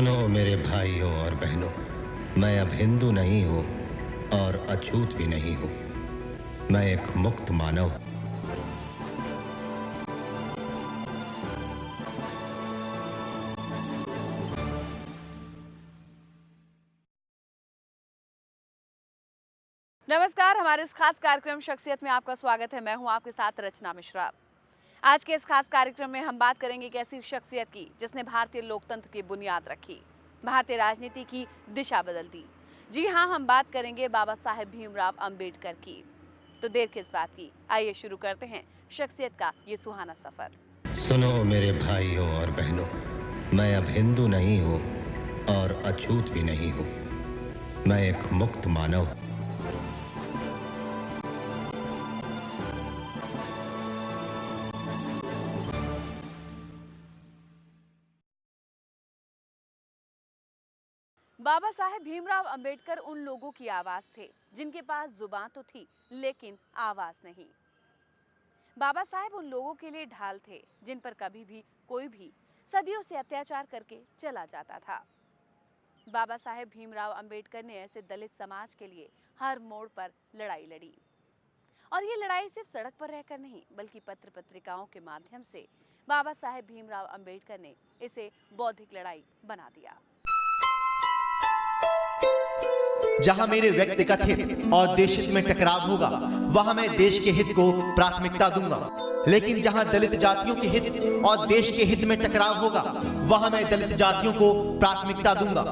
सुनो मेरे भाइयों और बहनों, मैं अब हिंदू नहीं हूं और अछूत भी नहीं हूं। मैं एक मुक्त मानव हूं। नमस्कार, हमारे इस खास कार्यक्रम शख्सियत में आपका स्वागत है। मैं हूं आपके साथ रचना मिश्रा। आज के इस खास कार्यक्रम में हम बात करेंगे एक ऐसी शख्सियत की जिसने भारतीय लोकतंत्र की बुनियाद रखी, भारतीय राजनीति की दिशा बदल दी। जी हां, हम बात करेंगे बाबा साहेब भीमराव अंबेडकर की। तो देर किस बात की, आइए शुरू करते हैं शख्सियत का ये सुहाना सफर। सुनो मेरे भाइयों और बहनों, मैं अब हिंदू नहीं हूं और अछूत भी नहीं हूं। मैं एक मुक्त मानव हूं। बाबा साहेब भीमराव अंबेडकर उन लोगों की आवाज थे जिनके पास जुबान तो थी लेकिन आवाज नहीं। बाबा साहेब उन लोगों के लिए ढाल थे जिन पर कभी भी कोई भी सदियों से अत्याचार करके चला जाता था। बाबा साहेब भीमराव अंबेडकर ने ऐसे दलित समाज के लिए हर मोड़ पर लड़ाई लड़ी, और ये लड़ाई सिर्फ सड़क पर रहकर नहीं बल्कि पत्र पत्रिकाओं के माध्यम से बाबा साहेब भीमराव अंबेडकर ने इसे बौद्धिक लड़ाई बना दिया। जहां मेरे व्यक्तिगत हित और देश हित में टकराव होगा, वहां मैं देश के हित को प्राथमिकता दूंगा। लेकिन जहां दलित जातियों के हित और देश के हित में टकराव होगा, वहां मैं दलित जातियों को प्राथमिकता दूंगा।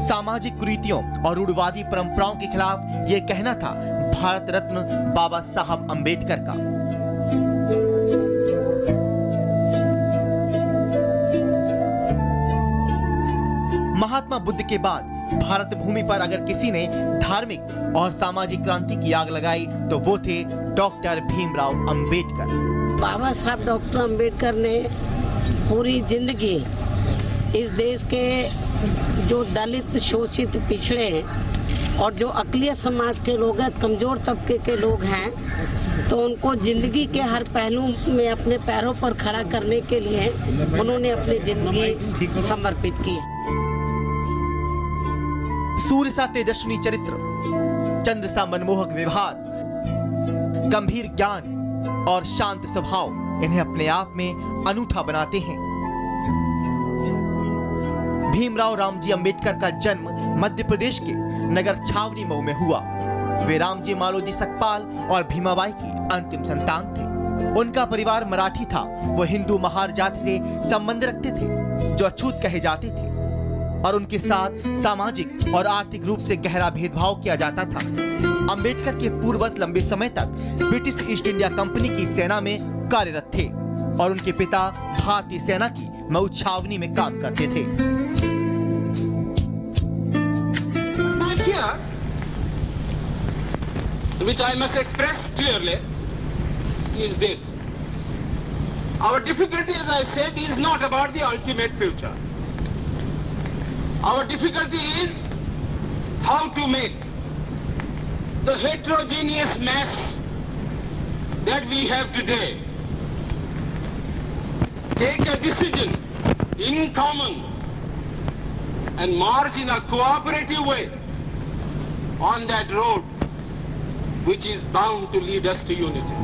सामाजिक कुरीतियों और रूढ़वादी परंपराओं के खिलाफ यह कहना था भारत रत्न बाबा साहब अंबेडकर का। महात्मा बुद्ध के बाद भारत भूमि पर अगर किसी ने धार्मिक और सामाजिक क्रांति की आग लगाई तो वो थे डॉक्टर भीमराव अंबेडकर। बाबा साहब डॉक्टर अंबेडकर ने पूरी जिंदगी इस देश के जो दलित, शोषित, पिछड़े और जो अकलियत समाज के लोग हैं, कमजोर तबके के लोग हैं, तो उनको जिंदगी के हर पहलू में अपने पैरों पर खड़ा करने के लिए उन्होंने अपनी जिंदगी समर्पित की। सूर्य सा तेजस्वी चरित्र, चंद्र सा मनमोहक व्यवहार, गंभीर ज्ञान और शांत स्वभाव इन्हें अपने आप में अनूठा बनाते हैं। भीमराव रामजी अंबेडकर का जन्म मध्य प्रदेश के नगर छावनी मऊ में हुआ। वे रामजी मालोजी सकपाल और भीमाबाई की अंतिम संतान थे। उनका परिवार मराठी था। वो हिंदू महार जाति से संबंध रखते थे जो अछूत कहे जाते थे, और उनके साथ सामाजिक और आर्थिक रूप से गहरा भेदभाव किया जाता था। अंबेडकर के पूर्वज लंबे समय तक ब्रिटिश ईस्ट इंडिया कंपनी की सेना में कार्यरत थे और उनके पिता भारतीय सेना की मऊ छावनी में काम करते थे। Which I must express clearly is this: our difficulty, as I said, is not about the ultimate future. Our difficulty is how to make the heterogeneous mass that we have today take a decision in common and march in a cooperative way on that road which is bound to lead us to unity.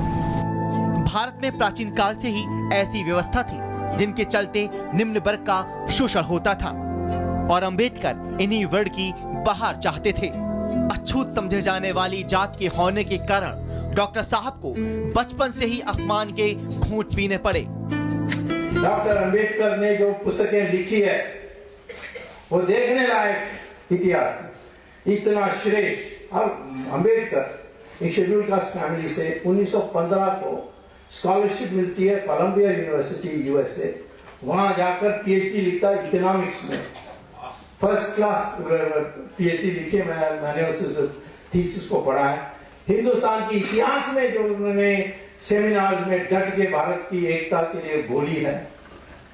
Bharat में प्राचीन काल से ही ऐसी व्यवस्था थी जिनके चलते निम्न वर्ग का शोषण होता था, और अंबेडकर इन्हीं वर्ग की बहार चाहते थे। अछूत समझे जाने वाली जात के होने के कारण डॉक्टर साहब को बचपन से ही अपमान के घूंट पीने पड़े। डॉक्टर अंबेडकर ने जो पुस्तकें लिखी है वो देखने लायक इतिहास में इतना श्रेष्ठ। अब अंबेडकर एक शेड्यूल कास्ट फैमिली से 1915 को स्कॉलरशिप मिलती है कोलंबिया यूनिवर्सिटी यूएसए। वहां जाकर पीएचडी लिखता है इकोनॉमिक्स में, फर्स्ट क्लास पीएचडी लिखे। मैंने उस थीसिस को पढ़ा है। हिंदुस्तान के इतिहास में जो उन्होंने सेमिनार्स में डट के भारत की एकता के लिए बोली है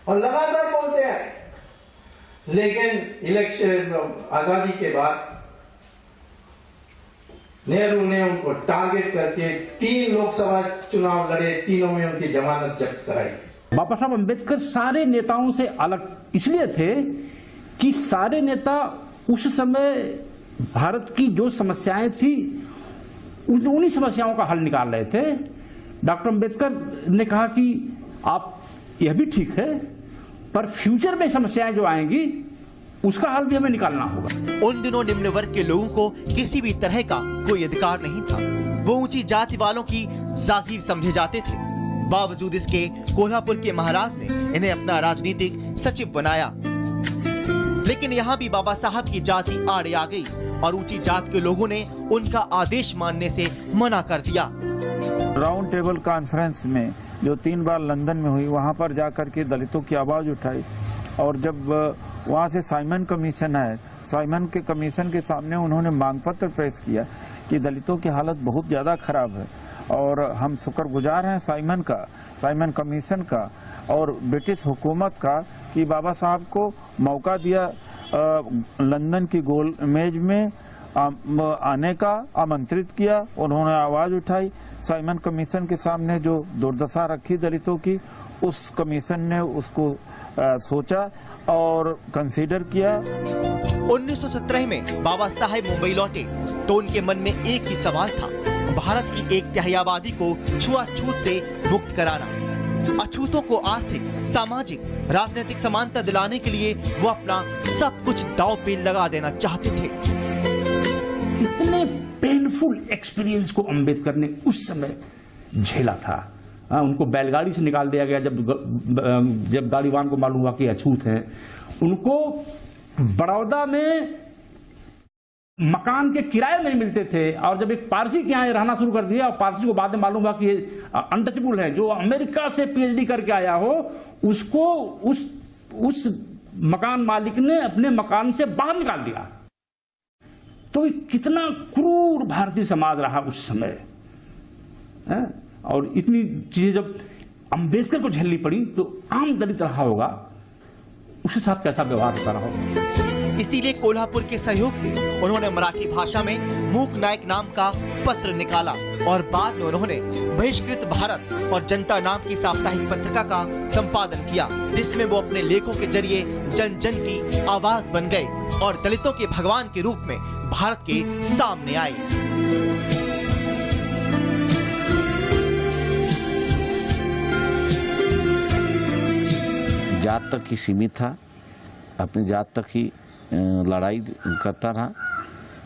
और लगातार बोलते हैं। लेकिन इलेक्शन आजादी के बाद नेहरू ने उनको टारगेट करके 3 लोकसभा चुनाव लड़े, तीनों में उनकी जमानत जब्त कराई। बाबा साहब अम्बेडकर सारे नेताओं से अलग इसलिए थे कि सारे नेता उस समय भारत की जो समस्याएं थी उन्हीं समस्याओं का हल निकाल रहे थे। डॉक्टर अम्बेडकर ने कहा कि आप यह भी ठीक है, पर फ्यूचर में समस्याएं जो आएंगी उसका हल भी हमें निकालना होगा। उन दिनों निम्न वर्ग के लोगों को किसी भी तरह का कोई अधिकार नहीं था। वो ऊंची जाति वालों की जागीर समझे जाते थे। बावजूद इसके कोल्हापुर के महाराज ने इन्हें अपना राजनीतिक सचिव बनाया। लेकिन यहाँ भी बाबा साहब की जाति आड़े आ गई और ऊंची जात के लोगों ने उनका आदेश मानने से मना कर दिया। राउंड टेबल कॉन्फ्रेंस में जो 3 बार लंदन में हुई, वहाँ पर जाकर के दलितों की आवाज उठाई और जब वहाँ से साइमन कमीशन आए, साइमन के कमीशन के सामने उन्होंने मांग पत्र पेश किया कि दलितों की हालत बहुत ज़्यादा खराब है और हम शुक्रगुजार हैं साइमन कमीशन का और ब्रिटिश हुकूमत का कि बाबा साहब को मौका दिया लंदन की गोल मेज में आने का, आमंत्रित किया। उन्होंने आवाज उठाई। साइमन कमीशन के सामने जो दुर्दशा रखी दलितों की, उस कमीशन ने उसको सोचा और कंसीडर किया। 1917 में बाबा साहेब मुंबई लौटे तो उनके मन में एक ही सवाल था, भारत की 1/3 आबादी को छुआछूत से मुक्त कराना। अछूतों को आर्थिक, सामाजिक, राजनीतिक समानता दिलाने के लिए वो अपना सब कुछ दांव पे लगा देना चाहते थे। इतने पेनफुल एक्सपीरियंस को अंबेडकर ने उस समय झेला था। उनको बैलगाड़ी से निकाल दिया गया जब गाड़ीवान को मालूम हुआ कि अछूत हैं। उनको बड़ौदा में मकान के किराए नहीं मिलते थे और जब एक पारसी के यहाँ रहना शुरू कर दिया और पारसी को बाद में मालूम हुआ कि अनटचेबल है, जो अमेरिका से पीएचडी करके आया हो उसको उस मकान मालिक ने अपने मकान से बाहर निकाल दिया। तो कितना क्रूर भारतीय समाज रहा उस समय है? और इतनी चीजें जब अंबेडकर को झेलनी पड़ी तो आम दलित रहा होगा, उसके साथ कैसा व्यवहार होता रहा होगा। इसीलिए कोल्हापुर के सहयोग से उन्होंने मराठी भाषा में मूक नायक नाम का पत्र निकाला और बाद में उन्होंने बहिष्कृत भारत और जनता नाम की साप्ताहिक पत्रिका का संपादन किया, जिसमें वो अपने लेखों के जरिए जन जन की आवाज बन गए और दलितों के भगवान के रूप में भारत के सामने आए। जात तक ही सीमित था, अपनी जात तक ही लड़ाई करता रहा,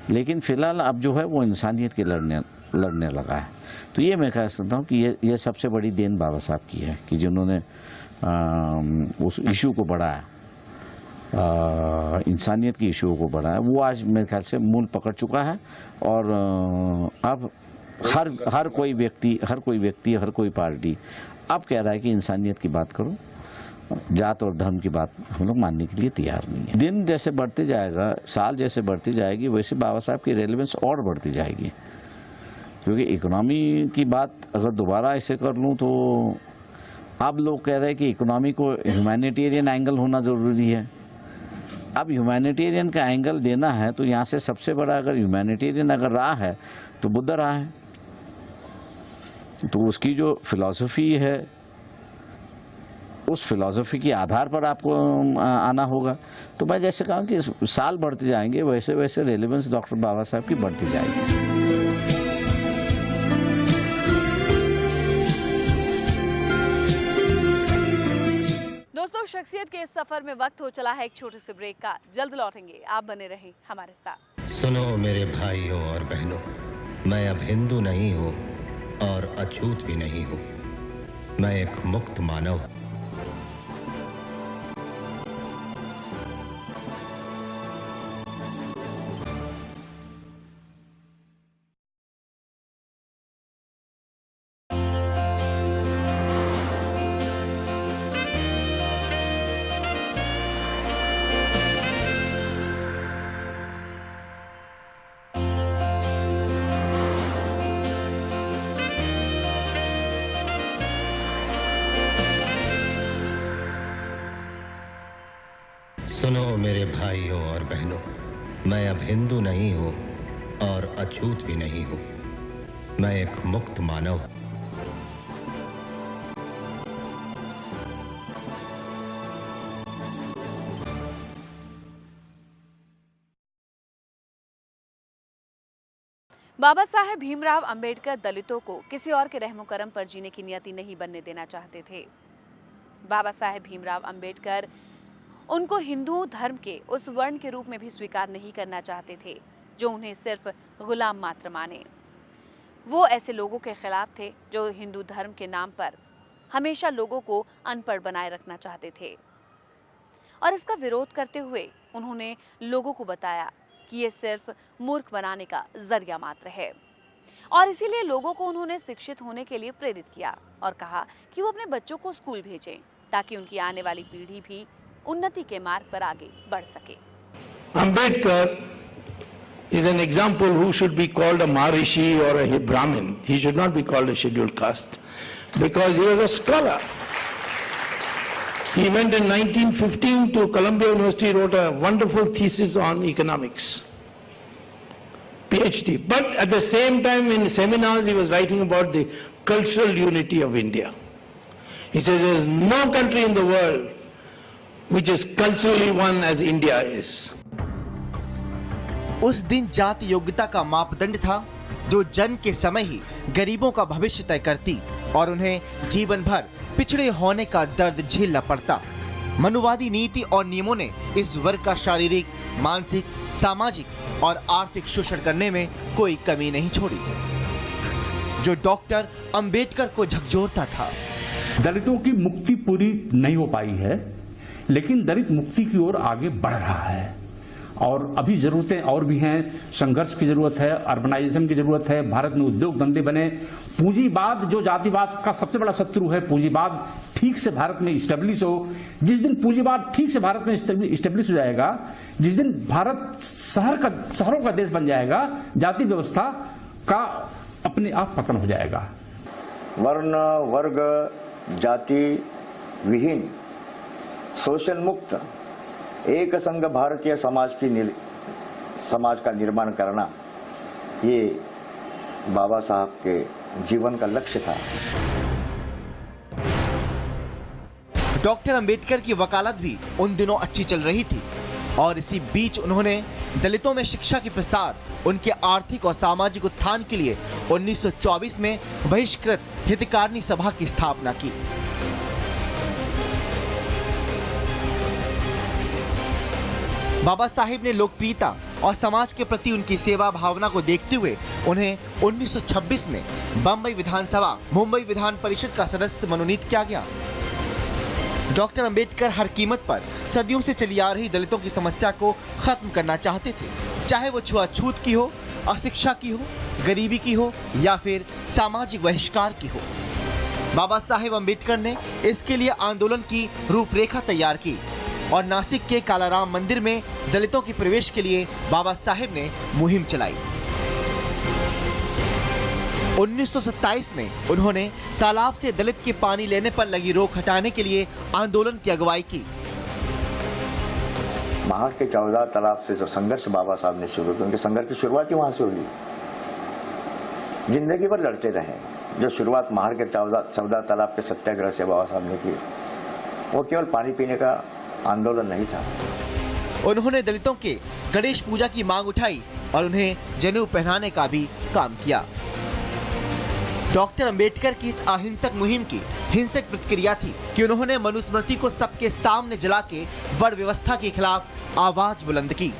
लेकिन फिलहाल अब जो है वो इंसानियत के लड़ने लगा है। तो ये मैं कह सकता हूँ कि ये सबसे बड़ी देन बाबा साहब की है कि जिन्होंने उस इशू को बढ़ाया, इंसानियत की इशू को बढ़ाया। वो आज मेरे ख्याल से मूल पकड़ चुका है और अब हर कोई व्यक्ति, हर कोई पार्टी अब कह रहा है कि इंसानियत की बात करो, जात और धर्म की बात हम लोग मानने के लिए तैयार नहीं है। दिन जैसे बढ़ते जाएगा, साल जैसे बढ़ती जाएगी, वैसे बाबा साहब की रेलेवेंस और बढ़ती जाएगी। क्योंकि इकोनॉमी की बात अगर दोबारा ऐसे कर लूँ तो अब लोग कह रहे हैं कि इकोनॉमी को ह्यूमैनिटेरियन एंगल होना ज़रूरी है। अब ह्यूमैनिटेरियन का एंगल देना है तो यहाँ से सबसे बड़ा अगर ह्यूमैनिटेरियन अगर रहा है तो बुद्ध रहा है। तो उसकी जो फिलॉसफी है उस फिलॉसफी के आधार पर आपको आना होगा। तो मैं जैसे कहा कि साल बढ़ते जाएंगे वैसे वैसे रेलेवेंस डॉक्टर बाबा साहब की बढ़ती जाएगी। दोस्तों, शख्सियत के इस सफर में वक्त हो चला है एक छोटे से ब्रेक का। जल्द लौटेंगे, आप बने रहें हमारे साथ। सुनो मेरे भाइयों और बहनों, मैं अब हिंदू नहीं हूँ और अछूत भी नहीं हूँ। मैं एक मुक्त मानव हूँ। सुनो मेरे भाइयों और बहनों, मैं अब हिंदू नहीं हूँ और अछूत भी नहीं हूं। मैं एक मुक्त मानव हूं। बाबा साहेब भीमराव अंबेडकर दलितों को किसी और के रहमो करम पर जीने की नियति नहीं बनने देना चाहते थे। बाबा साहेब भीमराव अंबेडकर उनको हिंदू धर्म के उस वर्ण के रूप में भी स्वीकार नहीं करना चाहते थे जो उन्हें सिर्फ गुलाम मात्र माने। वो ऐसे लोगों के खिलाफ थे जो हिंदू धर्म के नाम पर हमेशा लोगों को अनपढ़ बनाए रखना चाहते थे, और इसका विरोध करते हुए उन्होंने लोगों को बताया कि ये सिर्फ मूर्ख बनाने का जरिया मात्र है, और इसीलिए लोगों को उन्होंने शिक्षित होने के लिए प्रेरित किया और कहा कि वो अपने बच्चों को स्कूल भेजें ताकि उनकी आने वाली पीढ़ी भी उन्नति के मार्ग पर आगे बढ़ सके। Ambedkar is an example who should be called a Maharishi or a Brahmin. He should not be called a scheduled caste because he was a scholar. He went in 1915 to Columbia University, wrote a wonderful thesis on economics, PhD. But at the same time in seminars he was writing about the cultural unity of India. He says there is no country in the world which is culturally one as India is. उस दिन जाति योग्यता का मापदंड था जो जन्म के समय ही गरीबों का भविष्य तय करती और उन्हें जीवन भर पिछड़े होने का दर्द झेलना पड़ता। मनुवादी नीति और नियमों ने इस वर्ग का शारीरिक, मानसिक, सामाजिक और आर्थिक शोषण करने में कोई कमी नहीं छोड़ी, जो डॉक्टर अंबेडकर को झकझोरता था। दलितों की मुक्ति पूरी नहीं हो पाई है, लेकिन दलित मुक्ति की ओर आगे बढ़ रहा है और अभी जरूरतें और भी हैं। संघर्ष की जरूरत है, अर्बनाइजेशन की जरूरत है, भारत में उद्योग धंधे बने, पूंजीवाद जो जातिवाद का सबसे बड़ा शत्रु है, पूंजीवाद ठीक से भारत में इस्टेब्लिश हो। जिस दिन पूंजीवाद ठीक से भारत में इस्टेब्लिश हो जाएगा, जिस दिन भारत शहरों का देश बन जाएगा, जाति व्यवस्था का अपने आप पतन हो जाएगा। वर्ण वर्ग जाति विहीन शोषण मुक्त एक संघ भारतीय समाज का निर्माण करना, ये बाबा साहब के जीवन का लक्ष्य था। डॉक्टर अंबेडकर की वकालत भी उन दिनों अच्छी चल रही थी और इसी बीच उन्होंने दलितों में शिक्षा के प्रसार, उनके आर्थिक और सामाजिक उत्थान के लिए 1924 में बहिष्कृत हितकारिणी सभा की स्थापना की। बाबा साहिब ने लोकप्रियता और समाज के प्रति उनकी सेवा भावना को देखते हुए उन्हें 1926 में बम्बई विधानसभा, मुंबई विधान परिषद का सदस्य मनोनीत किया गया। डॉक्टर अंबेडकर हर कीमत पर सदियों से चली आ रही दलितों की समस्या को खत्म करना चाहते थे, चाहे वो छुआछूत की हो, अशिक्षा की हो, गरीबी की हो या फिर सामाजिक बहिष्कार की हो। बाबा साहेब अंबेडकर ने इसके लिए आंदोलन की रूपरेखा तैयार की और नासिक के कालाराम मंदिर में दलितों के प्रवेश के लिए बाबा साहेब ने मुहिम चलाई। 1927 में उन्होंने तालाब से दलित के पानी लेने पर लगी रोक हटाने के लिए आंदोलन की अगुवाई की। महाड़ के 14 तालाब से जो संघर्ष बाबा साहब ने शुरू किया, उनके संघर्ष की शुरुआत ही वहां से हुई। जिंदगी भर लड़ते रहे। जो शुरुआत महाड़ के 14 तालाब के सत्याग्रह से बाबा साहब ने की, वो केवल पानी पीने का आंदोलन नहीं था। उन्होंने दलितों के गणेश पूजा की मांग उठाई और उन्हें जनेऊ पहनाने का भी काम किया। डॉक्टर अंबेडकर की इस अहिंसक मुहिम की हिंसक प्रतिक्रिया थी कि उन्होंने मनुस्मृति को सबके सामने जला के वर्ण व्यवस्था के खिलाफ आवाज बुलंद की।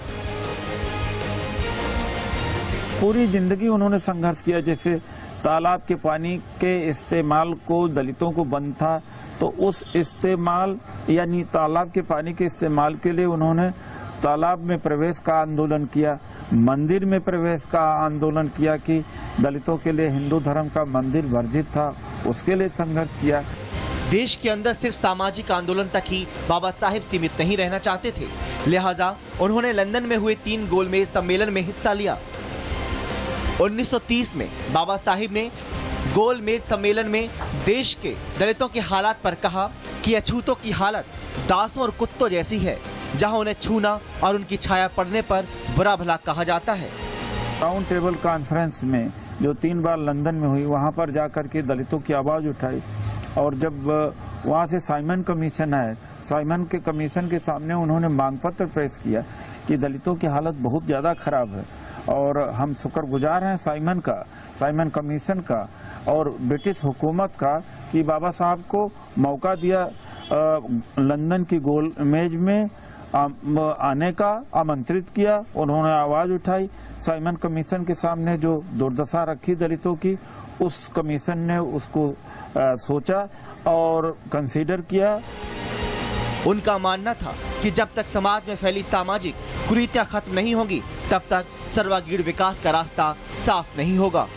पूरी जिंदगी उन्होंने संघर्ष किया। जैसे तालाब के पानी के इस्तेमाल को दलितों को बंद था, तो उस इस्तेमाल यानी तालाब के पानी के इस्तेमाल के लिए उन्होंने तालाब में प्रवेश का आंदोलन किया, मंदिर में प्रवेश का आंदोलन किया कि दलितों के लिए हिंदू धर्म का मंदिर वर्जित था, उसके लिए संघर्ष किया। देश के अंदर सिर्फ सामाजिक आंदोलन तक ही बाबा साहेब सीमित नहीं रहना चाहते थे, लिहाजा उन्होंने लंदन में हुए 3 गोलमेज सम्मेलन में हिस्सा लिया। 1930 में बाबा साहिब ने गोलमेज सम्मेलन में देश के दलितों के हालात पर कहा कि अछूतों की हालत दासों और कुत्तों जैसी है, जहां उन्हें छूना और उनकी छाया पड़ने पर बुरा भला कहा जाता है। राउंड टेबल कॉन्फ्रेंस में जो 3 बार लंदन में हुई, वहाँ पर जाकर के दलितों की आवाज़ उठाई। और जब वहाँ से साइमन कमीशन आए, साइमन के कमीशन के सामने उन्होंने मांग पत्र पेश किया कि दलितों की हालत बहुत ज़्यादा खराब है और हम शुक्रगुजार हैं साइमन कमीशन का और ब्रिटिश हुकूमत का कि बाबा साहब को मौका दिया लंदन की गोल मेज में आने का, आमंत्रित किया। उन्होंने आवाज़ उठाई। साइमन कमीशन के सामने जो दुर्दशा रखी दलितों की, उस कमीशन ने उसको सोचा और कंसीडर किया। उनका मानना था कि जब तक समाज में फैली सामाजिक कुरीतियां खत्म नहीं होंगी, तब तक सर्वांगीण विकास का रास्ता साफ नहीं होगा।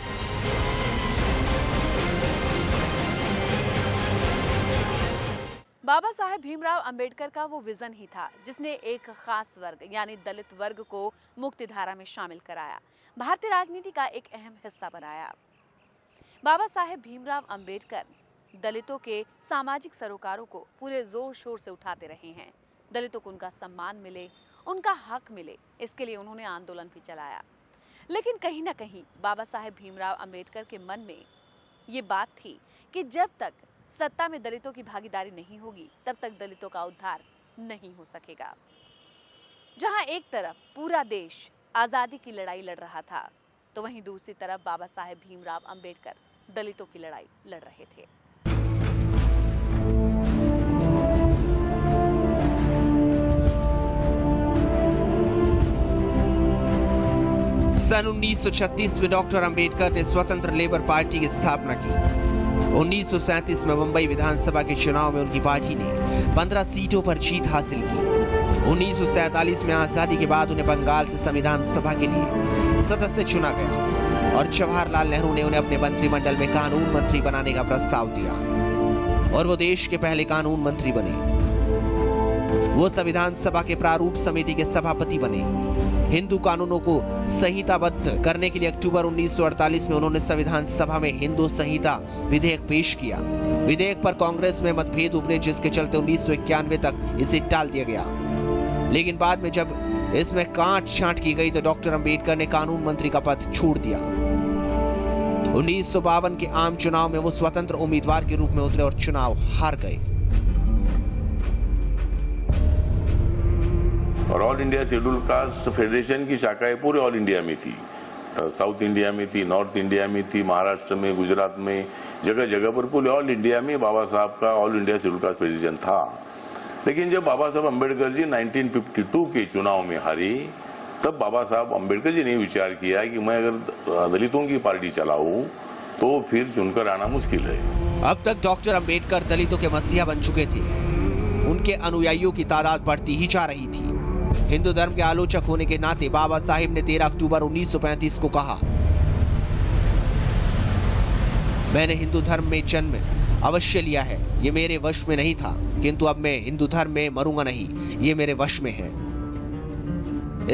बाबा साहेब भीमराव अंबेडकर का वो विजन ही था जिसने एक खास वर्ग यानी दलित वर्ग को मुक्ति धारा में शामिल कराया, भारतीय राजनीति का एक अहम हिस्सा बनाया। बाबा साहेब भीमराव अंबेडकर दलितों के सामाजिक सरोकारों को पूरे जोर शोर से उठाते रहे हैं। दलितों को उनका सम्मान मिले, उनका हक मिले, इसके लिए उन्होंने आंदोलन भी चलाया। लेकिन कहीं ना कहीं बाबा साहेब भीमराव अंबेडकर के मन में ये बात थी कि जब तक सत्ता में दलितों की भागीदारी नहीं होगी, तब तक दलितों का उद्धार नहीं हो सकेगा। जहां एक तरफ पूरा देश आजादी की लड़ाई लड़ रहा था, तो वहीं दूसरी तरफ बाबा साहेब भीमराव अंबेडकर दलितों की लड़ाई लड़ रहे थे। सन 1936 में डॉक्टर अंबेडकर ने स्वतंत्र लेबर पार्टी की स्थापना की। 1937 में मुंबई विधानसभा के चुनाव में उनकी पार्टी ने 15 सीटों पर जीत हासिल की। 1947 में आजादी के बाद उन्हें बंगाल से संविधान सभा के लिए सदस्य चुना गया और जवाहरलाल नेहरू ने उन्हें अपने मंत्रिमंडल में कानून मंत्री बनाने का प्रस्ताव दिया और वो देश के पहले कानून मंत्री बने। वो संविधान सभा के प्रारूप समिति के सभापति बने। हिंदू कानूनों को संहिताबद्ध करने के लिए अक्टूबर 1948 में उन्होंने संविधान सभा में हिंदू संहिता विधेयक पेश किया। विधेयक पर कांग्रेस में मतभेद उभरे, जिसके चलते 1991 तक इसे टाल दिया गया। लेकिन बाद में जब इसमें काट छांट की गई तो डॉक्टर अंबेडकर ने कानून मंत्री का पद छोड़ दिया। 1952 के आम चुनाव में वो स्वतंत्र उम्मीदवार के रूप में उतरे और चुनाव हार गए। और all India schedule caste federation की शाखाएं पूरे ऑल इंडिया में थी, साउथ इंडिया में थी, नॉर्थ इंडिया में थी, महाराष्ट्र में, गुजरात में, जगह जगह पर पूरे ऑल इंडिया में बाबा साहब का all India schedule caste federation था। लेकिन जब बाबा साहब अम्बेडकर जी 1952 के चुनाव में हारे, तब बाबा साहब अम्बेडकर जी ने विचार किया कि मैं अगर दलितों की पार्टी चलाऊं तो फिर चुनकर आना मुश्किल है। अब तक डॉक्टर अंबेडकर दलितों के मसीहा बन चुके थे। उनके अनुयायियों की तादाद बढ़ती ही जा रही थी। हिंदू धर्म के आलोचक होने के नाते बाबा साहिब ने 13 अक्टूबर 1935 को कहा, मैंने हिंदू धर्म में जन्म अवश्य लिया है, ये मेरे वश में नहीं था, किंतु अब मैं हिंदू धर्म में मरूंगा नहीं, ये मेरे वश में है।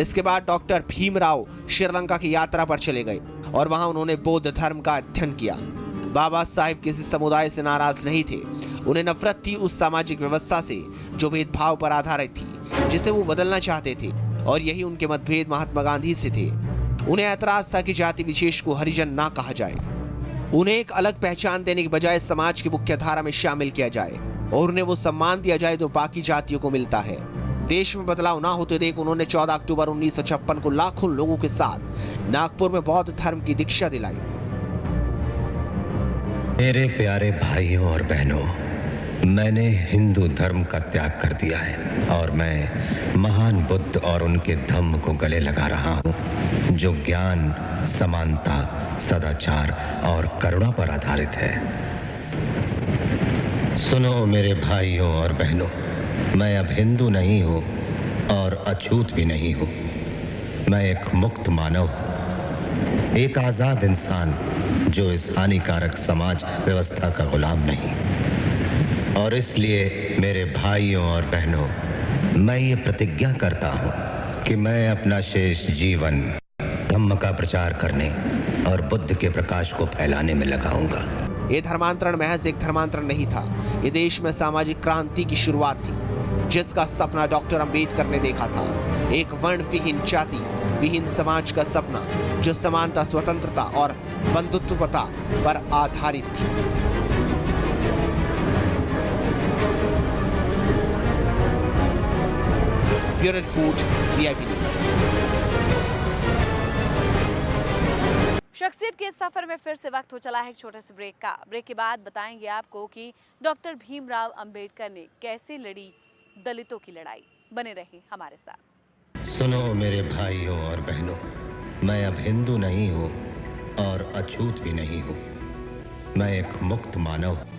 इसके बाद डॉक्टर भीमराव श्रीलंका की यात्रा पर चले गए और वहां उन्होंने बौद्ध धर्म का अध्ययन किया। बाबा साहिब किसी समुदाय से नाराज नहीं थे। उन्हें नफरत थी उस सामाजिक व्यवस्था से जो भेदभाव पर आधारित थी, जिसे वो बदलना चाहते थे, और यही उनके मतभेद महात्मा गांधी से थे। उन्हें ऐतराज था कि जाति विशेष को हरिजन ना कहा जाए। उन्हें एक अलग पहचान देने के बजाय समाज की मुख्य धारा में शामिल किया जाए और उन्हें वो सम्मान दिया जाए जो बाकी जातियों को मिलता है। देश में बदलाव ना होते देख उन्होंने 14 अक्टूबर 1956 को लाखों लोगों के साथ नागपुर में बौद्ध धर्म की दीक्षा दिलाई। मेरे प्यारे भाइयों और बहनों, मैंने हिंदू धर्म का त्याग कर दिया है और मैं महान बुद्ध और उनके धम्म को गले लगा रहा हूँ, जो ज्ञान, समानता, सदाचार और करुणा पर आधारित है। सुनो मेरे भाइयों और बहनों, मैं अब हिंदू नहीं हूँ और अछूत भी नहीं हूँ। मैं एक मुक्त मानव हूँ, एक आजाद इंसान जो इस हानिकारक समाज व्यवस्था का गुलाम नहीं। और इसलिए मेरे भाइयों और बहनों, मैं ये प्रतिज्ञा करता हूँ कि मैं अपना शेष जीवन धम्म का प्रचार करने और बुद्ध के प्रकाश को फैलाने में लगाऊंगा। ये धर्मांतरण महज एक धर्मांतरण नहीं था, ये देश में सामाजिक क्रांति की शुरुआत थी, जिसका सपना डॉक्टर अंबेडकर ने देखा था। एक वर्ण विहीन जाति विहीन समाज का सपना जो समानता, स्वतंत्रता और बंधुत्वता पर आधारित थी। Bureau report, VIP news. शख्सियत के इस सफर में फिर से वक्त हो चला है एक छोटे से ब्रेक का। ब्रेक के बाद बताएंगे आपको कि डॉक्टर भीमराव अंबेडकर ने कैसे लड़ी दलितों की लड़ाई। बने रहें हमारे साथ। सुनो मेरे भाइयों और बहनों, मैं अब हिंदू नहीं हूँ और अछूत भी नहीं हूँ। मैं एक मुक्त मानव हूँ।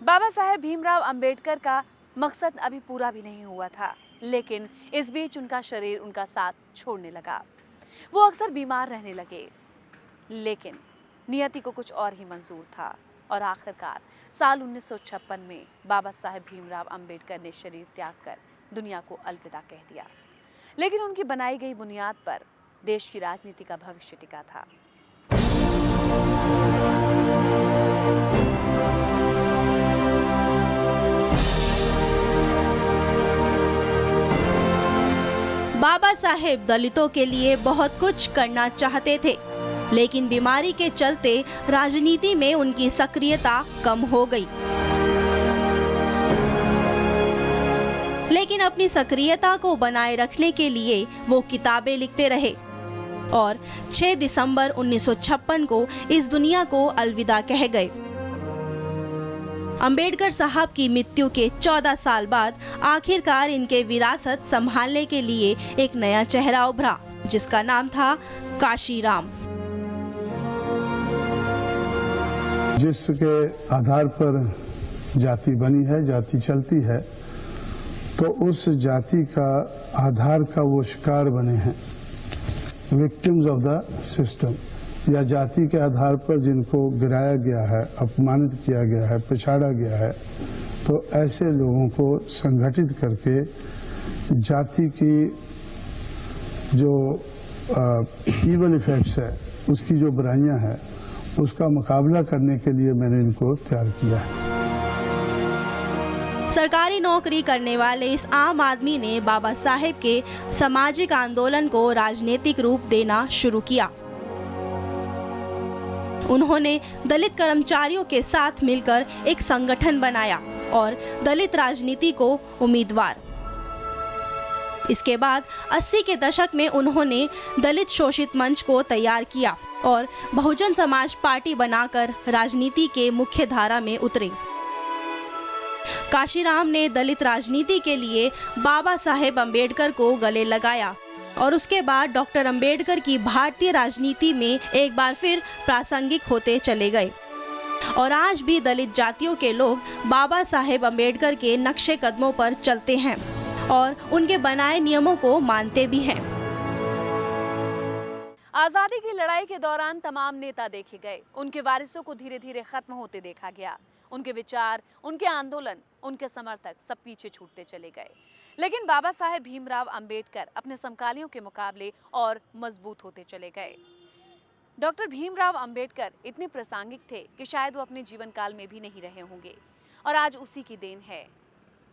बाबा साहेब भीमराव अंबेडकर का मकसद अभी पूरा भी नहीं हुआ था, लेकिन इस बीच उनका शरीर उनका साथ छोड़ने लगा। वो अक्सर बीमार रहने लगे, लेकिन नियति को कुछ और ही मंजूर था और आखिरकार साल 1956 में बाबा साहेब भीमराव अंबेडकर ने शरीर त्याग कर दुनिया को अलविदा कह दिया। लेकिन उनकी बनाई गई बुनियाद पर देश की राजनीति का भविष्य टिका था। बाबा साहेब दलितों के लिए बहुत कुछ करना चाहते थे, लेकिन बीमारी के चलते राजनीति में उनकी सक्रियता कम हो गई। लेकिन अपनी सक्रियता को बनाए रखने के लिए वो किताबें लिखते रहे और 6 दिसंबर 1956 को इस दुनिया को अलविदा कह गए। अंबेडकर साहब की मृत्यु के 14 साल बाद आखिरकार इनके विरासत संभालने के लिए एक नया चेहरा उभरा, जिसका नाम था काशीराम। जिसके आधार पर जाति बनी है, जाति चलती है, तो उस जाति का आधार का वो शिकार बने हैं, विक्टिम्स ऑफ द सिस्टम, या जाति के आधार पर जिनको गिराया गया है, अपमानित किया गया है, पिछाड़ा गया है, तो ऐसे लोगों को संगठित करके जाति की जो इवल इफेक्ट्स है, उसकी जो बुराइयां हैं, उसका मुकाबला करने के लिए मैंने इनको तैयार किया है। सरकारी नौकरी करने वाले इस आम आदमी ने बाबा साहेब के सामाजिक आंदोलन को राजनीतिक रूप देना शुरू किया। उन्होंने दलित कर्मचारियों के साथ मिलकर एक संगठन बनाया और दलित राजनीति को उम्मीदवार। इसके बाद 80 के दशक में उन्होंने दलित शोषित मंच को तैयार किया और बहुजन समाज पार्टी बनाकर राजनीति के मुख्य धारा में उतरे। काशीराम ने दलित राजनीति के लिए बाबा साहेब अंबेडकर को गले लगाया और उसके बाद डॉक्टर अंबेडकर की भारतीय राजनीति में एक बार फिर प्रासंगिक होते चले गए और आज भी दलित जातियों के लोग बाबा साहेब अंबेडकर के नक्शे कदमों पर चलते हैं और उनके बनाए नियमों को मानते भी हैं। आजादी की लड़ाई के दौरान तमाम नेता देखे गए, उनके वारिसों को धीरे धीरे खत्म होते देखा गया। उनके विचार, उनके आंदोलन, उनके समर्थक सब पीछे छूटते चले गए। लेकिन बाबा साहेब भीमराव अंबेडकर अपने समकालियों के मुकाबले और मजबूत होते चले गए। डॉक्टर भीमराव अंबेडकर इतने प्रासंगिक थे कि शायद वो अपने जीवन काल में भी नहीं रहे होंगे और आज उसी की देन है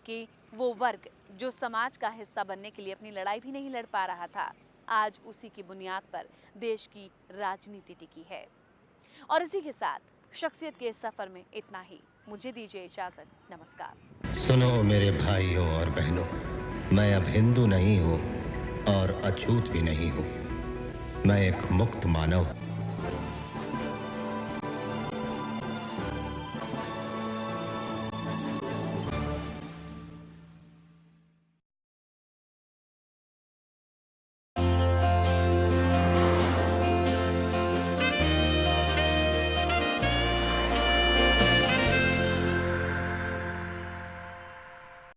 कि वो वर्ग जो समाज का हिस्सा बनने के लिए अपनी लड़ाई भी नहीं लड़ पा रहा था, आज उसी की बुनियाद पर देश की राजनीति टिकी है। और इसी के साथ शख्सियत के इस सफर में इतना ही। मुझे दीजिए इजाजत। नमस्कार। सुनो मेरे भाइयों और बहनों, मैं अब हिंदू नहीं हूँ और अछूत भी नहीं हूँ। मैं एक मुक्त मानव हूँ।